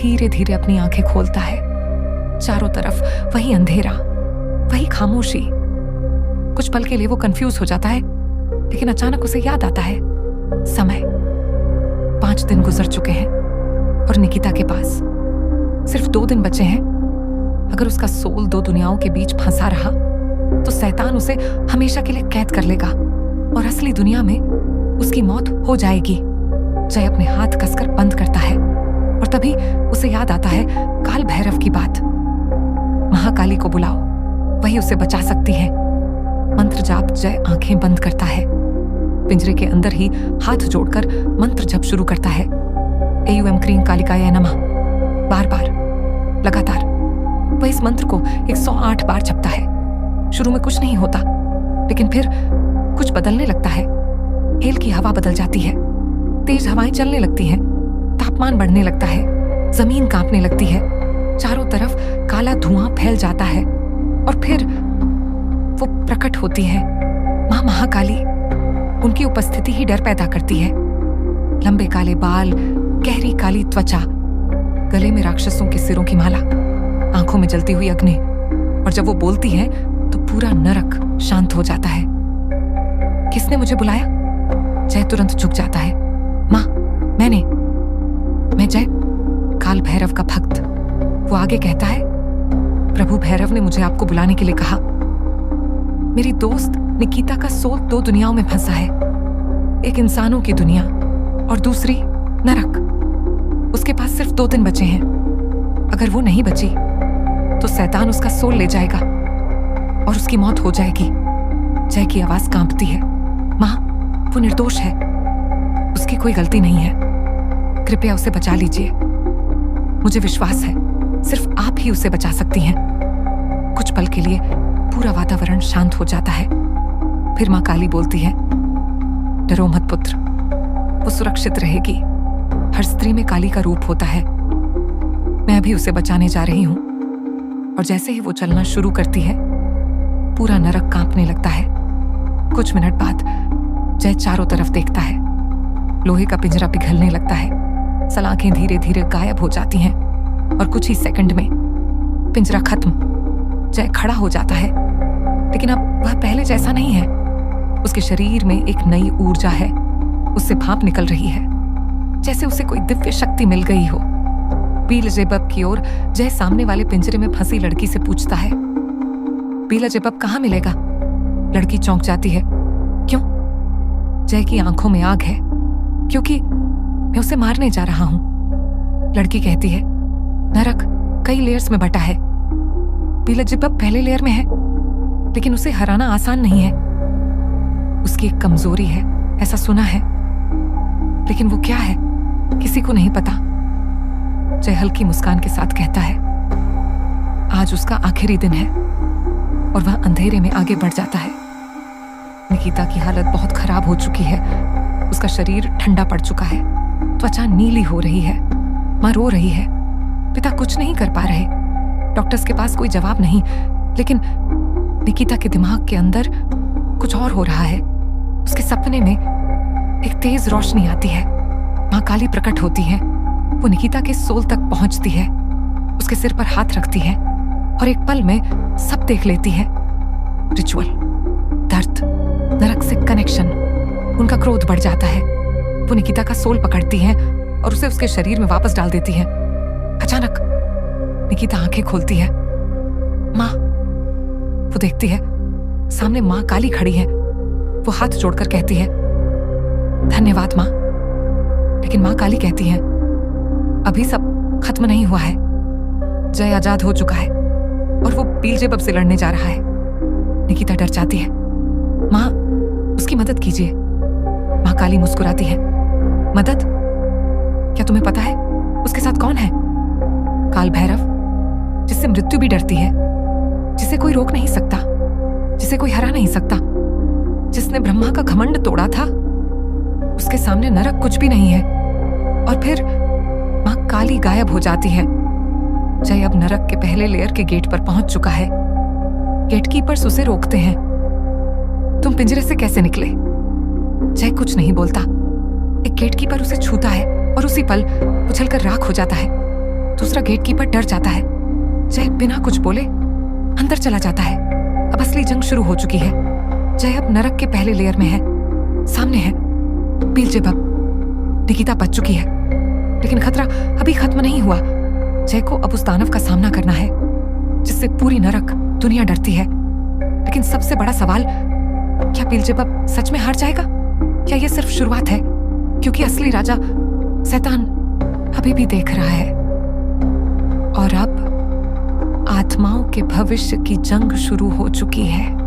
धीरे धीरे अपनी आंखें खोलता है। चारों तरफ वही अंधेरा, वही खामोशी। कुछ पल के लिए वो कंफ्यूज हो जाता है, लेकिन अचानक उसे याद आता है समय। 5 दिन गुजर चुके हैं और निकिता के पास सिर्फ 2 दिन बचे हैं। अगर उसका सोल 2 दुनियाओं के बीच फंसा रहा तो शैतान उसे हमेशा के लिए कैद कर लेगा और असली दुनिया में उसकी मौत हो जाएगी। जय अपने हाथ कसकर बंद करता है और तभी उसे याद आता है काल भैरव की बात। महाकाली को बुलाओ, वही उसे बचा सकती है। मंत्र जाप जय आंखें बंद करता है। पिंजरे के अंदर ही हाथ जोड़कर मंत्र जप शुरू करता है। एयूएम क्रीं कालिकाय नमः। बार बार लगातार वह इस मंत्र को 108 बार जपता है। शुरू में कुछ नहीं होता, लेकिन फिर कुछ बदलने लगता है। हेल की हवा बदल जाती है, तेज हवाएं चलने लगती हैं, तापमान बढ़ने लगता है, जमीन कांपने लगती है, चारों तरफ काला धुआं फैल जाता है और फिर वो प्रकट होती है। मां महाकाली। उनकी उपस्थिति ही डर पैदा करती है। लंबे काले बाल, गहरी काली त्वचा, गले में राक्षसों के सिरों की माला, आंखों में जलती हुई अग्नि, और जब वो बोलती है तो पूरा नरक शांत हो जाता है। किसने मुझे बुलाया? जय तुरंत झुक जाता है। मां, मैं जय, काल भैरव का भक्त। वो आगे कहता है, प्रभु भैरव ने मुझे आपको बुलाने के लिए कहा। मेरी दोस्त निकिता का सोल 2 दुनियाओं में फंसा है, एक इंसानों की दुनिया और दूसरी नरक। उसके पास सिर्फ 2 दिन बचे हैं। अगर वो नहीं बची तो शैतान उसका सोल ले जाएगा और उसकी मौत हो जाएगी। जय की आवाज कांपती है। मां, वो निर्दोष है, उसकी कोई गलती नहीं है। कृपया उसे बचा लीजिए। मुझे विश्वास है सिर्फ आप ही उसे बचा सकती हैं। कुछ पल के लिए पूरा वातावरण शांत हो जाता है। फिर मां काली बोलती है, डरो मत पुत्र, वो सुरक्षित रहेगी। हर स्त्री में काली का रूप होता है। मैं अभी उसे बचाने जा रही हूं। और जैसे ही वो चलना शुरू करती है, पूरा नरक कांपने लगता है। कुछ मिनट बाद जय चारों तरफ देखता है। लोहे का पिंजरा पिघलने लगता है। सलाखें धीरे धीरे गायब हो जाती हैं और कुछ ही सेकंड में पिंजरा खत्म। जय खड़ा हो जाता है, लेकिन अब वह पहले जैसा नहीं है। उसके शरीर में एक नई ऊर्जा है। उससे भाप निकल रही है, जैसे उसे कोई दिव्य शक्ति मिल गई हो। बीलजेबब की ओर जय सामने वाले पिंजरे में फंसी लड़की से पूछता है, बीलजेबब कहाँ मिलेगा? लड़की चौंक जाती है। क्यों? जय की आंखों में आग है, क्योंकि मैं उसे मारने जा रहा हूं। लड़की कहती है, नरक कई लेयर्स में बटा है। बीलजेबब पहले लेयर में है, लेकिन उसे हराना आसान नहीं है। उसकी एक कमजोरी है, ऐसा सुना है, लेकिन वो क्या है किसी को नहीं पता। जय हल्की मुस्कान के साथ कहता है, आज उसका आखिरी दिन है। और वह अंधेरे में आगे बढ़ जाता है। निकिता की हालत बहुत खराब हो चुकी है। उसका शरीर ठंडा पड़ चुका है, त्वचा नीली हो रही है। मां रो रही है, पिता कुछ नहीं कर पा रहे। डॉक्टर्स के पास कोई जवाब नहीं, लेकिन निकिता के दिमाग के अंदर कुछ और हो रहा है। उसके सपने में एक तेज रोशनी आती है। मां काली प्रकट होती है। वो निकिता के सोल तक पहुंचती है, उसके सिर पर हाथ रखती है और एक पल में सब देख लेती है। रिचुअल, दर्द, नरक से कनेक्शन। उनका क्रोध बढ़ जाता है। वो निकिता का सोल पकड़ती है और उसे उसके शरीर में वापस डाल देती है। अचानक निकिता आंखें खोलती है। मां, वो देखती है सामने मां काली खड़ी है। वो हाथ जोड़कर कहती है, धन्यवाद मां। लेकिन मां काली कहती है, अभी सब खत्म नहीं हुआ है। जय आजाद हो चुका है और वो बीलजेबब से लड़ने जा रहा है। निकिता डर जाती है। मां, उसकी मदद कीजिए। मां काली मुस्कुराती है। मदद? क्या तुम्हें पता है उसके साथ कौन है? काल भैरव, जिससे मृत्यु भी डरती है, जिसे कोई रोक नहीं सकता, जिसे कोई हरा नहीं सकता, जिसने ब्रह्मा का घमंड तोड़ा था। उसके सामने नरक कुछ भी नहीं है। और फिर मां काली गायब हो जाती है। जय अब नरक के पहले लेयर के गेट पर पहुंच चुका है। गेटकीपर्स उसे रोकते हैं। तुम पिंजरे से कैसे निकले? जय कुछ नहीं बोलता। एक गेटकीपर उसे छूता है और उसी पल उछलकर राख हो जाता है। दूसरा गेटकीपर डर जाता है। जय बिना कुछ बोले अंदर चला जाता है। अब असली जंग शुरू हो चुकी है। जय अब नरक के पहले लेयर में है। सामने है बीलजेबब। निकिता बच चुकी है, लेकिन खतरा अभी खत्म नहीं हुआ। जय को अब उस दानव का सामना करना है जिससे पूरी नरक दुनिया डरती है। लेकिन सबसे बड़ा सवाल, क्या बीलजेबब सच में हार जाएगा या ये सिर्फ शुरुआत है? क्योंकि असली राजा शैतान अभी भी देख रहा है। और अब आत्माओं के भविष्य की जंग शुरू हो चुकी है।